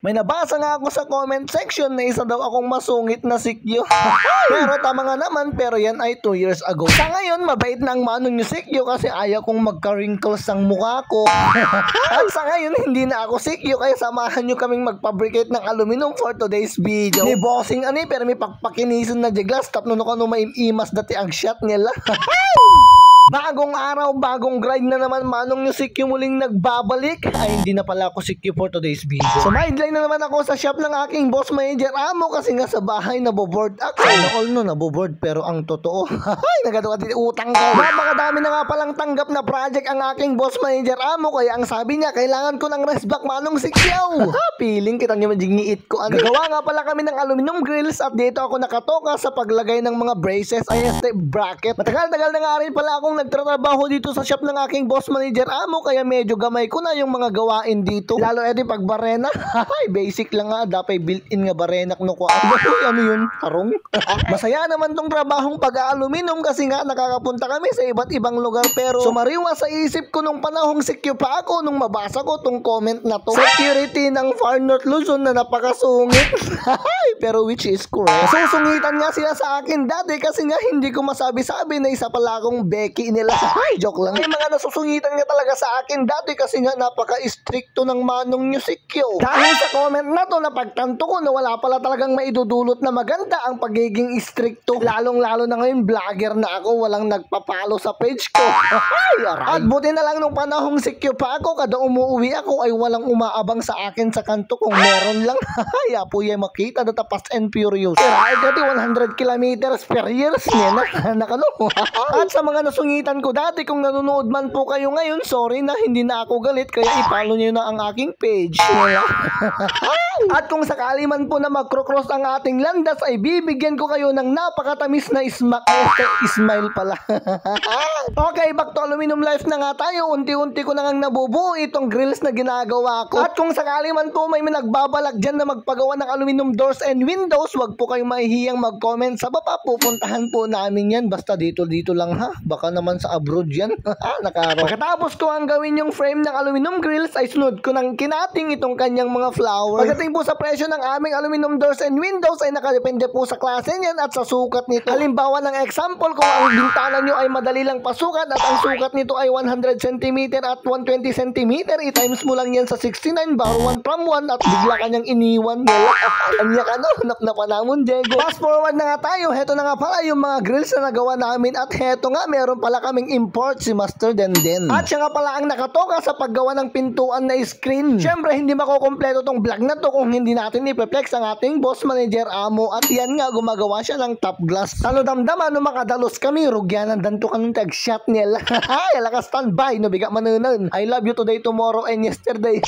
May nabasa nga ako sa comment section na isa daw akong masungit na sikyo. Pero tama nga naman, pero yan ay 2 years ago. Sa ngayon, mabait na ang manong yung sikyo kasi ayaw kong magka-wrinkles ang mukha ko. At sa ngayon, hindi na ako sikyo kaya samahan nyo kaming magpabricate ng aluminum for today's video. Ni bossing ani, pero may pakpakinisan na jeglas, tapno no kano maimas dati ang shot nila. Bagong araw, bagong grind na naman manong yung sikyo muling nagbabalik. Ay, hindi na pala ako sikyo for today's video. So, sideline na naman ako sa shop ng aking boss manager Amo kasi nga sa bahay naboboard ako. All no, naboboard pero ang totoo, ay, nagadawa din utang ko. Napakadami na nga palang tanggap na project ang aking boss manager Amo kaya ang sabi niya, kailangan ko ng rest back manong sikyo. Piling kita nyo magiging ko. Nagawa nga pala kami ng aluminum grills at dito ako nakatoka sa paglagay ng mga braces ay bracket. Matagal-tagal na nga rin pala akong nagtratrabaho dito sa shop ng aking boss manager Amo kaya medyo gamay ko na yung mga gawain dito. Lalo pag barena, basic lang nga, dapat built-in nga barenak no ko. Ano yun? Tarong? Masaya naman tong trabahong pag-aluminum kasi nga nakakapunta kami sa iba't ibang lugar pero sumariwa sa isip ko nung panahong sikyo pa ako nung mabasa ko tong comment na to. Security ng Far North Luzon na napakasungit. Pero which is correct. Susungitan nga sila sa akin dati kasi nga hindi ko masabi-sabi na isa pala akong Becky nila. Joke lang. May mga nasusungitan nga talaga sa akin dati kasi nga napaka-stricto ng manong nyo sikyo. Dahil sa comment na to, napagtanto ko na wala pala talagang maidudulot na maganda ang pagiging stricto. Lalong-lalo na ngayon, vlogger na ako, walang nagpapalo sa page ko. At buti na lang nung panahong sikyo pa ako, kada umuwi ako ay walang umaabang sa akin sa kanto kung meron lang. Apo yung makita na Fast and Furious. Ay, dati 100 kilometers per years niya nakano. At sa mga nasungitan ko dati, kung nanonood man po kayo ngayon, sorry na hindi na ako galit kaya i-follow niyo na ang aking page. At kung sakali man po na magcross ang ating landas ay bibigyan ko kayo ng napakatamis na smile pala. Okay, back to aluminum life na nga tayo. Unti-unti ko na ngang nabubuo itong grills na ginagawa ko. At kung sakali man po may nagbabalak dyan na magpagawa ng aluminum doors and windows, wag po kayong mahihiyang mag-comment sa baba. Pupuntahan po namin yan. Basta dito lang ha. Baka naman sa abroad yan. Nakaro. Pagkatapos ko ang gawin yung frame ng aluminum grills ay sunod ko ng kinating itong kanyang mga flowers. Pagdating po sa presyo ng aming aluminum doors and windows ay nakadepende po sa klase niyan at sa sukat nito. Halimbawa ng example, kung ang bintana nyo ay madali lang pasukat at ang sukat nito ay 100 cm at 120 cm, i-times mo lang yan sa 69 bar 1 from 1 at bigla kanyang iniwan nila. Anya ka no, napanamon Diego. Fast forward na nga tayo, heto na nga pala yung mga grills na nagawa namin at heto nga meron pala kaming import si Master Denden. At siya nga pala ang nakatoka sa paggawa ng pintuan na screen. Syempre hindi makukompleto tong vlog na to kung hindi natin i-flex ang ating boss manager Amo at yan nga gumagawa siya ng top glass. Talo damdaman no makadalos kami rugyanan danto kanong tag shot nila. Ay, lakas standby no biga manunan. I love you today, tomorrow and yesterday.